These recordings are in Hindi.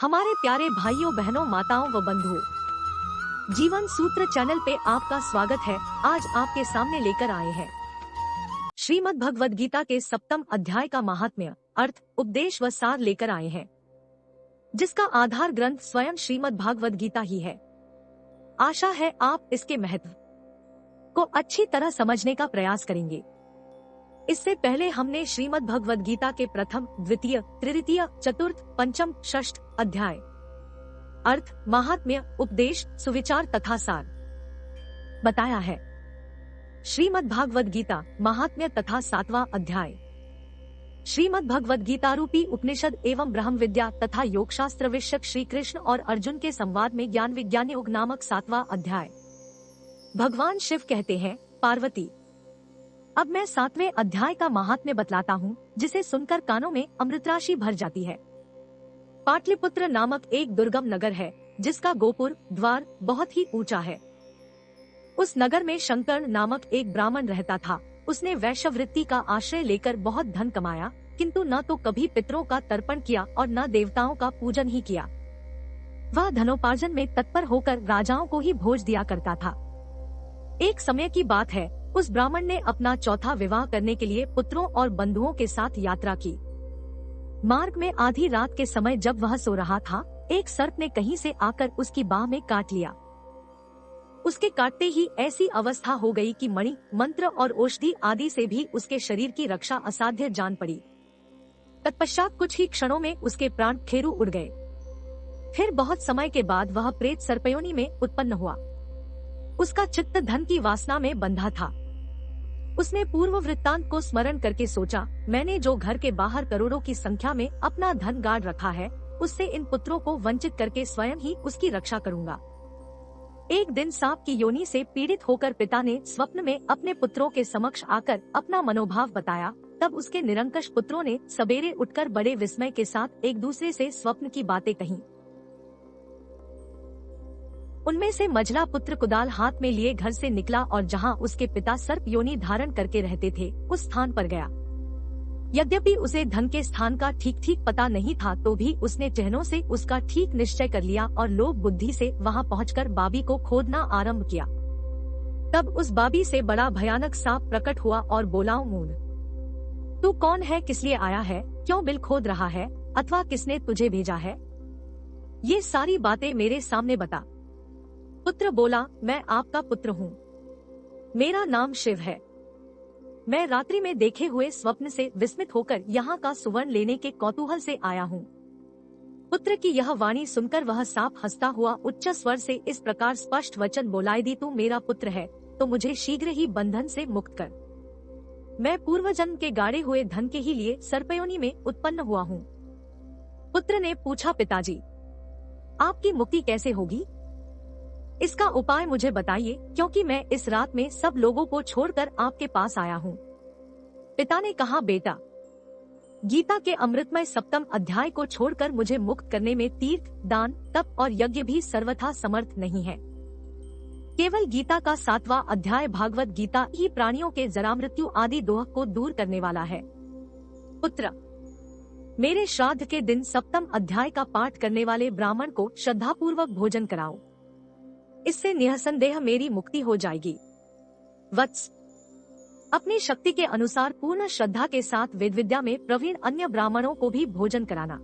हमारे प्यारे भाइयों बहनों माताओं व बंधुओं, जीवन सूत्र चैनल पे आपका स्वागत है। आज आपके सामने लेकर आए हैं श्रीमद् भगवद गीता के 7वें अध्याय का महात्म्य, अर्थ, उपदेश व सार लेकर आए हैं, जिसका आधार ग्रंथ स्वयं श्रीमद् भागवत गीता ही है। आशा है आप इसके महत्व को अच्छी तरह समझने का प्रयास करेंगे। इससे पहले हमने श्रीमद् भगवद गीता के प्रथम, द्वितीय, तृतीय, चतुर्थ, पंचम, षष्ठ अध्याय, अर्थ, महात्म्य, उपदेश, सुविचार तथा सार बताया है। श्रीमद् भागवत गीता महात्म्य तथा 7वां अध्याय। श्रीमद् भगवद गीता रूपी उपनिषद एवं ब्रह्म विद्या तथा योग शास्त्र विषयक श्री कृष्ण और अर्जुन के संवाद में ज्ञान विज्ञान योग नामक 7वां अध्याय। भगवान शिव कहते हैं, पार्वती, अब मैं 7वें अध्याय का महात्म्य बतलाता हूँ, जिसे सुनकर कानों में अमृतराशि भर जाती है। पाटलिपुत्र नामक एक दुर्गम नगर है, जिसका गोपुर द्वार बहुत ही ऊंचा है। उस नगर में शंकर नामक एक ब्राह्मण रहता था। उसने वैश्यवृत्ति का आश्रय लेकर बहुत धन कमाया, किंतु न तो कभी पितरों का तर्पण किया और न देवताओं का पूजन ही किया। वह धनोपार्जन में तत्पर होकर राजाओं को ही भोज दिया करता था। एक समय की बात है, उस ब्राह्मण ने अपना चौथा विवाह करने के लिए पुत्रों और बंधुओं के साथ यात्रा की। मार्ग में आधी रात के समय जब वह सो रहा था, एक सर्प ने कहीं से आकर उसकी बाह में काट लिया। उसके काटते ही ऐसी अवस्था हो गई कि मणि, मंत्र और औषधि आदि से भी उसके शरीर की रक्षा असाध्य जान पड़ी। तत्पश्चात कुछ ही क्षणों में उसके प्राण खेरू उड़ गए। फिर बहुत समय के बाद वह प्रेत सर्पयोनि में उत्पन्न हुआ। उसका चित्त धन की वासना में बंधा था। उसने पूर्व वृत्तांत को स्मरण करके सोचा, मैंने जो घर के बाहर करोड़ों की संख्या में अपना धन गाड़ रखा है, उससे इन पुत्रों को वंचित करके स्वयं ही उसकी रक्षा करूंगा। एक दिन सांप की योनि से पीड़ित होकर पिता ने स्वप्न में अपने पुत्रों के समक्ष आकर अपना मनोभाव बताया। तब उसके निरंकुश पुत्रों ने सवेरे उठकर बड़े विस्मय के साथ एक दूसरे से स्वप्न की बातें कहीं। उनमें से मझला पुत्र कुदाल हाथ में लिए घर से निकला और जहां उसके पिता सर्प योनि धारण करके रहते थे, उस स्थान पर गया। यद्यपि उसे धन के स्थान का ठीक पता नहीं था, तो भी उसने चिन्हों से उसका ठीक निश्चय कर लिया और लोभ बुद्धि से वहां पहुंचकर बाबी को खोदना आरंभ किया। तब उस बाबी से बड़ा भयानक सांप प्रकट हुआ और बोला, मूढ़, तू कौन है, किस लिए आया है, क्यों बिल खोद रहा है, अथवा किसने तुझे भेजा है? ये सारी बातें मेरे सामने बता। पुत्र बोला, मैं आपका पुत्र हूँ, मेरा नाम शिव है। मैं रात्रि में देखे हुए स्वप्न से विस्मित होकर यहाँ का सुवर्ण लेने के कौतूहल से आया हूँ। पुत्र की यह वाणी सुनकर वह सांप हंसता हुआ उच्च स्वर से इस प्रकार स्पष्ट वचन बोला, यदि तू मेरा पुत्र है तो मुझे शीघ्र ही बंधन से मुक्त कर। मैं पूर्व जन्म के गाड़े हुए धन के ही लिए सर्पयोनि में उत्पन्न हुआ हूँ। पुत्र ने पूछा, पिताजी, आपकी मुक्ति कैसे होगी? इसका उपाय मुझे बताइए, क्योंकि मैं इस रात में सब लोगों को छोड़कर आपके पास आया हूँ। पिता ने कहा, बेटा, गीता के अमृतमय 7वें अध्याय को छोड़कर मुझे मुक्त करने में तीर्थ, दान, तप और यज्ञ भी सर्वथा समर्थ नहीं है। केवल गीता का 7वां अध्याय भागवत गीता ही प्राणियों के जरा मृत्यु आदि दोह को दूर करने वाला है। पुत्र, मेरे श्राद्ध के दिन 7वें अध्याय का पाठ करने वाले ब्राह्मण को श्रद्धापूर्वक भोजन कराओ। इससे निःसंदेह मेरी मुक्ति हो जाएगी। वत्स, अपनी शक्ति के अनुसार पूर्ण श्रद्धा के साथ वेद विद्या में प्रवीण अन्य ब्राह्मणों को भी भोजन कराना।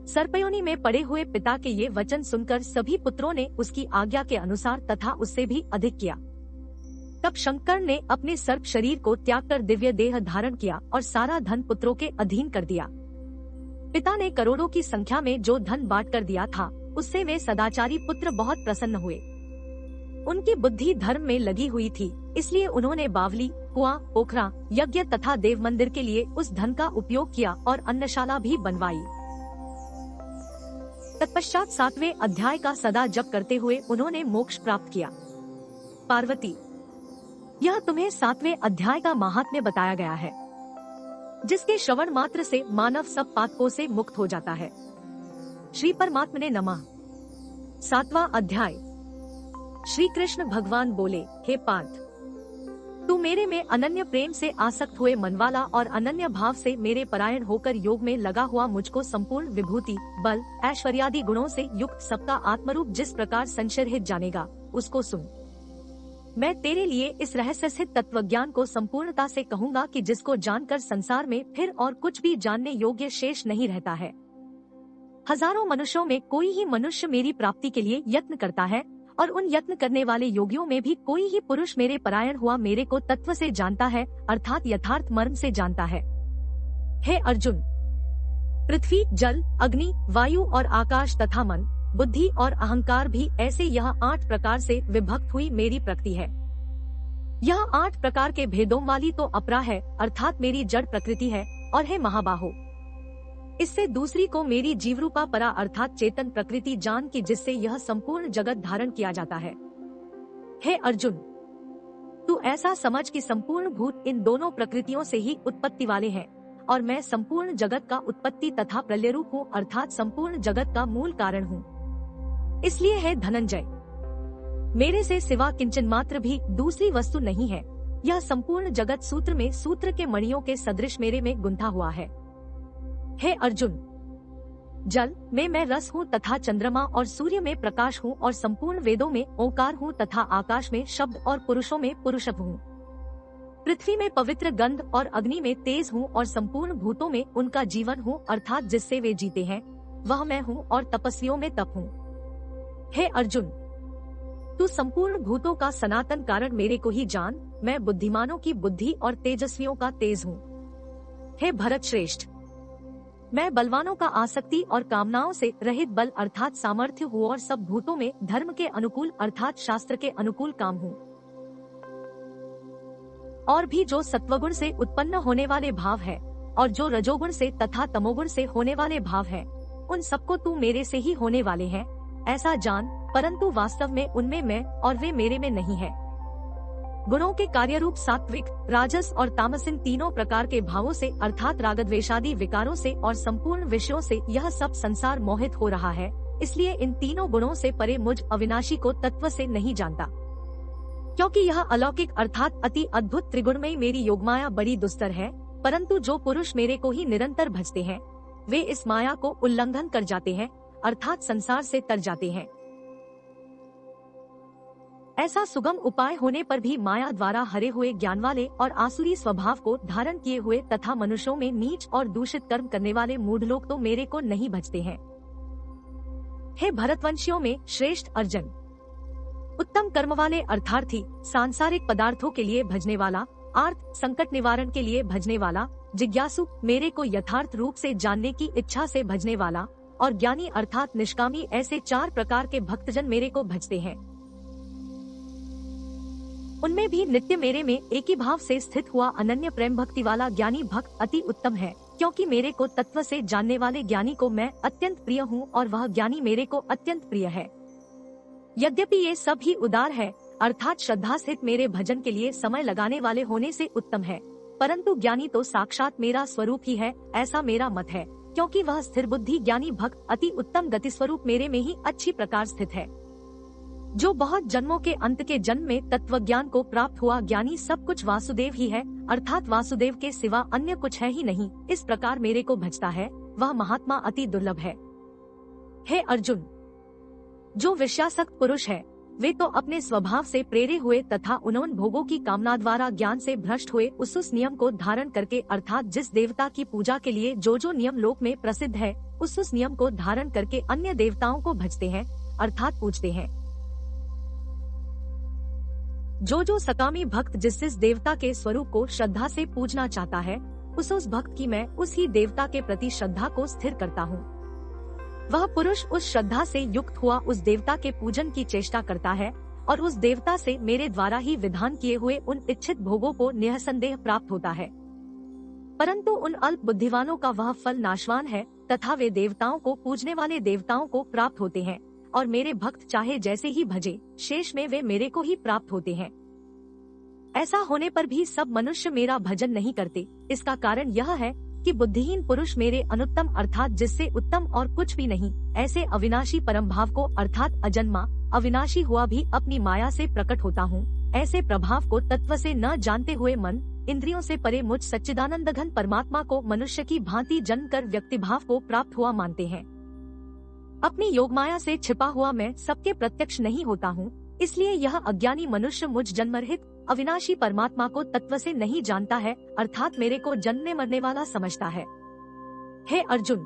सर्पयोनि में पड़े हुए पिता के ये वचन सुनकर सभी पुत्रों ने उसकी आज्ञा के अनुसार तथा उससे भी अधिक किया। तब शंकर ने अपने सर्प शरीर को त्याग कर दिव्य देह धारण किया और सारा धन पुत्रों के अधीन कर दिया। पिता ने करोड़ों की संख्या में जो धन बांट कर दिया था, उससे वे सदाचारी पुत्र बहुत प्रसन्न हुए। उनकी बुद्धि धर्म में लगी हुई थी, इसलिए उन्होंने बावली, कुआं, पोखरा, यज्ञ तथा देव मंदिर के लिए उस धन का उपयोग किया और अन्नशाला भी बनवाई। तत्पश्चात 7वें अध्याय का सदा जप करते हुए उन्होंने मोक्ष प्राप्त किया। पार्वती, यह तुम्हें 7वें अध्याय का महात्म्य बताया गया है, जिसके श्रवण मात्र से मानव सब पातकों से मुक्त हो जाता है। श्री परमात्मने नमः। 7वां अध्याय। श्री कृष्ण भगवान बोले, हे पार्थ, तू मेरे में अनन्य प्रेम से आसक्त हुए मनवाला और अनन्य भाव से मेरे परायण होकर योग में लगा हुआ मुझको संपूर्ण विभूति, बल, ऐश्वर्यादि गुणों से युक्त सबका आत्मरूप जिस प्रकार संशयरहित जानेगा, उसको सुन। मैं तेरे लिए इस रहस्य सिद्ध तत्वज्ञान को संपूर्णता से कहूँगा कि जिसको जानकर संसार में फिर और कुछ भी जानने योग्य शेष नहीं रहता है। हजारों मनुष्यों में कोई ही मनुष्य मेरी प्राप्ति के लिए यत्न करता है, और उन यत्न करने वाले योगियों में भी कोई ही पुरुष मेरे परायण हुआ मेरे को तत्व से जानता है, अर्थात यथार्थ मर्म से जानता है। हे अर्जुन, पृथ्वी, जल, अग्नि, वायु और आकाश तथा मन, बुद्धि और अहंकार भी ऐसे यह 8 प्रकार से विभक्त हुई मेरी प्रकृति है। यह 8 प्रकार के भेदों वाली तो अपरा है, अर्थात मेरी जड़ प्रकृति है, और है महाबाहो। इससे दूसरी को मेरी जीवरूपा परा अर्थात चेतन प्रकृति जान की जिससे यह संपूर्ण जगत धारण किया जाता है। हे अर्जुन, तू ऐसा समझ कि संपूर्ण भूत इन दोनों प्रकृतियों से ही उत्पत्ति वाले हैं, और मैं संपूर्ण जगत का उत्पत्ति तथा प्रलयरूप हूँ, अर्थात संपूर्ण जगत का मूल कारण हूँ। इसलिए है धनंजय, मेरे से सिवा किंचन मात्र भी दूसरी वस्तु नहीं है। यह संपूर्ण जगत सूत्र में सूत्र के मणियों के सदृश मेरे में गुंथा हुआ है। हे अर्जुन, जल में मैं रस हूँ तथा चंद्रमा और सूर्य में प्रकाश हूँ, और संपूर्ण वेदों में ओंकार हूँ तथा आकाश में शब्द और पुरुषों में पुरुषत्व हूँ। पृथ्वी में पवित्र गंध और अग्नि में तेज हूँ, और संपूर्ण भूतों में उनका जीवन हूँ, अर्थात जिससे वे जीते हैं वह मैं हूँ, और तपस्वियों में तप हूँ। हे अर्जुन, तू संपूर्ण भूतों का सनातन कारण मेरे को ही जान। मैं बुद्धिमानों की बुद्धि और तेजस्वियों का तेज हूँ। हे भरत श्रेष्ठ, मैं बलवानों का आसक्ति और कामनाओं से रहित बल अर्थात सामर्थ्य हूँ, और सब भूतों में धर्म के अनुकूल अर्थात शास्त्र के अनुकूल काम हूँ। और भी जो सत्वगुण से उत्पन्न होने वाले भाव है, और जो रजोगुण से तथा तमोगुण से होने वाले भाव है, उन सबको तू मेरे से ही होने वाले हैं, ऐसा जान। परंतु वास्तव में उनमें मैं और वे मेरे में नहीं है। गुणों के कार्यरूप सात्विक, राजस और तामस इन तीनों प्रकार के भावों से अर्थात रागद्वेषादि विकारों से और संपूर्ण विषयों से यह सब संसार मोहित हो रहा है। इसलिए इन तीनों गुणों से परे मुझ अविनाशी को तत्व से नहीं जानता, क्योंकि यह अलौकिक अर्थात अति अद्भुत त्रिगुणमयी मेरी योगमाया बड़ी दुस्तर है। परंतु जो पुरुष मेरे को ही निरंतर भजते हैं, वे इस माया को उल्लंघन कर जाते हैं, अर्थात संसार से तर जाते हैं। ऐसा सुगम उपाय होने पर भी माया द्वारा हरे हुए ज्ञान वाले और आसुरी स्वभाव को धारण किए हुए तथा मनुष्यों में नीच और दूषित कर्म करने वाले मूढ़ लोग तो मेरे को नहीं भजते हैं। हे भरतवंशियों में श्रेष्ठ अर्जुन, उत्तम कर्म वाले अर्थार्थी, सांसारिक पदार्थों के लिए भजने वाला, आर्थ संकट निवारण के लिए भजने वाला, जिज्ञासु मेरे को यथार्थ रूप से जानने की इच्छा से भजने वाला, और ज्ञानी अर्थात निष्कामी, ऐसे 4 प्रकार के भक्तजन मेरे को भजते हैं। उनमें भी नित्य मेरे में एक ही भाव से स्थित हुआ अनन्य प्रेम भक्ति वाला ज्ञानी भक्त अति उत्तम है, क्योंकि मेरे को तत्व से जानने वाले ज्ञानी को मैं अत्यंत प्रिय हूँ, और वह ज्ञानी मेरे को अत्यंत प्रिय है। यद्यपि ये सब ही उदार है, अर्थात श्रद्धा सहित मेरे भजन के लिए समय लगाने वाले होने से उत्तम है, परंतु ज्ञानी तो साक्षात मेरा स्वरूप ही है, ऐसा मेरा मत है, क्योंकि वह स्थिर बुद्धि ज्ञानी भक्त अति उत्तम गति स्वरूप मेरे में ही अच्छी प्रकार स्थित है। जो बहुत जन्मों के अंत के जन्म में तत्व ज्ञान को प्राप्त हुआ ज्ञानी सब कुछ वासुदेव ही है, अर्थात वासुदेव के सिवा अन्य कुछ है ही नहीं, इस प्रकार मेरे को भजता है, वह महात्मा अति दुर्लभ है। हे अर्जुन, जो विषयासक्त पुरुष है, वे तो अपने स्वभाव से प्रेरे हुए तथा उन्होंने भोगों की कामना द्वारा ज्ञान से भ्रष्ट हुए उस नियम को धारण करके अर्थात जिस देवता की पूजा के लिए जो नियम लोक में प्रसिद्ध है, उस नियम को धारण करके अन्य देवताओं को भजते हैं, अर्थात पूजते हैं। जो सकामी भक्त जिस देवता के स्वरूप को श्रद्धा से पूजना चाहता है, उस भक्त की मैं उस ही देवता के प्रति श्रद्धा को स्थिर करता हूँ। वह पुरुष उस श्रद्धा से युक्त हुआ उस देवता के पूजन की चेष्टा करता है, और उस देवता से मेरे द्वारा ही विधान किए हुए उन इच्छित भोगों को निःसंदेह प्राप्त होता है। परंतु उन अल्प बुद्धिवानों का वह फल नाशवान है, तथा वे देवताओं को पूजने वाले देवताओं को प्राप्त होते हैं, और मेरे भक्त चाहे जैसे ही भजे, शेष में वे मेरे को ही प्राप्त होते हैं। ऐसा होने पर भी सब मनुष्य मेरा भजन नहीं करते। इसका कारण यह है कि बुद्धिहीन पुरुष मेरे अनुत्तम अर्थात जिससे उत्तम और कुछ भी नहीं, ऐसे अविनाशी परम भाव को अर्थात अजन्मा अविनाशी हुआ भी अपनी माया से प्रकट होता हूँ, ऐसे प्रभाव को तत्व से न जानते हुए मन, इंद्रियों से परे मुझ सच्चिदानंद घन परमात्मा को मनुष्य की भांति जन्म कर व्यक्तिभाव को प्राप्त हुआ मानते हैं। अपनी योगमाया से छिपा हुआ मैं सबके प्रत्यक्ष नहीं होता हूँ, इसलिए यह अज्ञानी मनुष्य मुझ जन्मरहित अविनाशी परमात्मा को तत्व से नहीं जानता है, अर्थात मेरे को जन्मने मरने वाला समझता है। हे अर्जुन,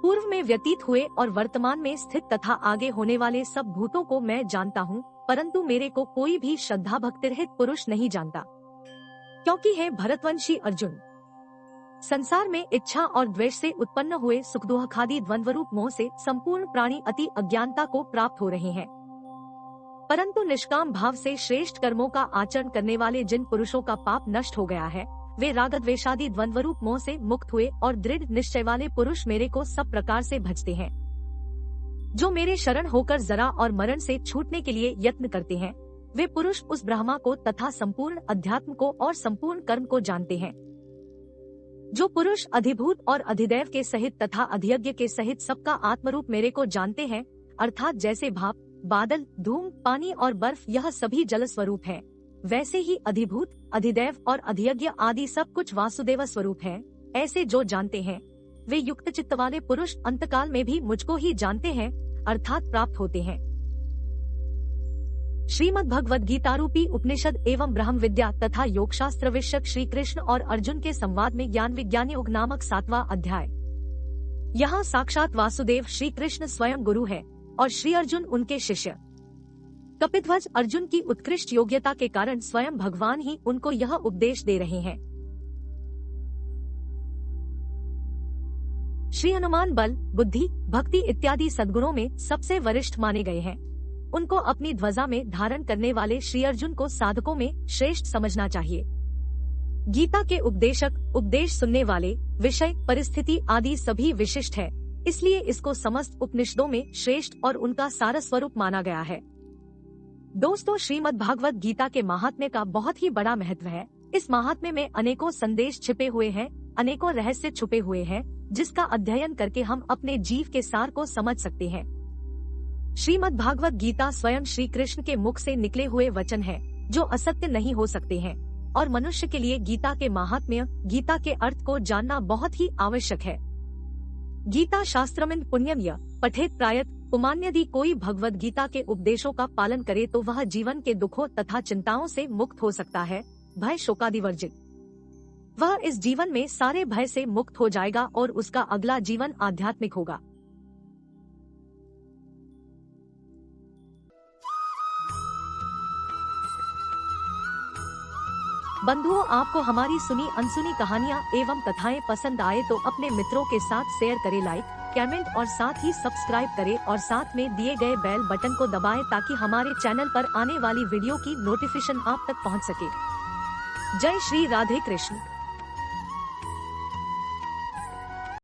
पूर्व में व्यतीत हुए और वर्तमान में स्थित तथा आगे होने वाले सब भूतों को मैं जानता हूँ, परंतु मेरे को कोई भी श्रद्धा भक्ति रहित पुरुष नहीं जानता। क्योंकि हे भरतवंशी अर्जुन, संसार में इच्छा और द्वेष से उत्पन्न हुए सुख दुखादि द्वंद्व रूप मोह से संपूर्ण प्राणी अति अज्ञानता को प्राप्त हो रहे हैं, परंतु निष्काम भाव से श्रेष्ठ कर्मों का आचरण करने वाले जिन पुरुषों का पाप नष्ट हो गया है, वे राग द्वेषादि द्वंद्व रूप मोह से मुक्त हुए और दृढ़ निश्चय वाले पुरुष मेरे को सब प्रकार से भजते हैं। जो मेरे शरण होकर जरा और मरण से छूटने के लिए यत्न करते हैं, वे पुरुष उस ब्रह्मा को तथा संपूर्ण अध्यात्म को और संपूर्ण कर्म को जानते हैं। जो पुरुष अधिभूत और अधिदैव के सहित तथा अधियज्ञ के सहित सबका आत्मरूप मेरे को जानते हैं, अर्थात जैसे भाप, बादल, धूम, पानी और बर्फ यह सभी जल स्वरूप है, वैसे ही अधिभूत, अधिदैव और अधियज्ञ आदि सब कुछ वासुदेव स्वरूप है। ऐसे जो जानते हैं, वे युक्त चित्त वाले पुरुष अंतकाल में भी मुझको ही जानते हैं, अर्थात प्राप्त होते हैं। श्रीमद् भगवद गीता रूपी उपनिषद एवं ब्रह्म विद्या तथा योग शास्त्र विषयक श्री कृष्ण और अर्जुन के संवाद में ज्ञान विज्ञान योग नामक 7वां अध्याय। यहाँ साक्षात वासुदेव श्री कृष्ण स्वयं गुरु है और श्री अर्जुन उनके शिष्य। कपिध्वज अर्जुन की उत्कृष्ट योग्यता के कारण स्वयं भगवान ही उनको यह उपदेश दे रहे हैं। श्री हनुमान बल, बुद्धि, भक्ति इत्यादि सद्गुणों में सबसे वरिष्ठ माने गए हैं। उनको अपनी ध्वजा में धारण करने वाले श्री अर्जुन को साधकों में श्रेष्ठ समझना चाहिए। गीता के उपदेशक, उपदेश सुनने वाले, विषय, परिस्थिति आदि सभी विशिष्ट है, इसलिए इसको समस्त उपनिषदों में श्रेष्ठ और उनका सार स्वरूप माना गया है। दोस्तों, श्रीमद् भागवत गीता के महात्म्य का बहुत ही बड़ा महत्व है। इस महात्म्य में अनेकों संदेश छिपे हुए हैं, अनेकों रहस्य छुपे हुए हैं, जिसका अध्ययन करके हम अपने जीव के सार को समझ सकते हैं। श्रीमद् भागवत गीता स्वयं श्री कृष्ण के मुख से निकले हुए वचन है, जो असत्य नहीं हो सकते हैं, और मनुष्य के लिए गीता के महात्म्य, गीता के अर्थ को जानना बहुत ही आवश्यक है। गीता शास्त्रमिन पुण्यम य पठेत प्रायत पुमान्, यदि कोई भगवद गीता के उपदेशों का पालन करे तो वह जीवन के दुखों तथा चिंताओं से मुक्त हो सकता है, भय शोकादि वर्जित। वह इस जीवन में सारे भय से मुक्त हो जाएगा और उसका अगला जीवन आध्यात्मिक होगा। बंधुओं, आपको हमारी सुनी अनसुनी कहानियाँ एवं कथाएं पसंद आए तो अपने मित्रों के साथ शेयर करें, लाइक, कमेंट और साथ ही सब्सक्राइब करें और साथ में दिए गए बेल बटन को दबाएं ताकि हमारे चैनल पर आने वाली वीडियो की नोटिफिकेशन आप तक पहुंच सके। जय श्री राधे कृष्ण।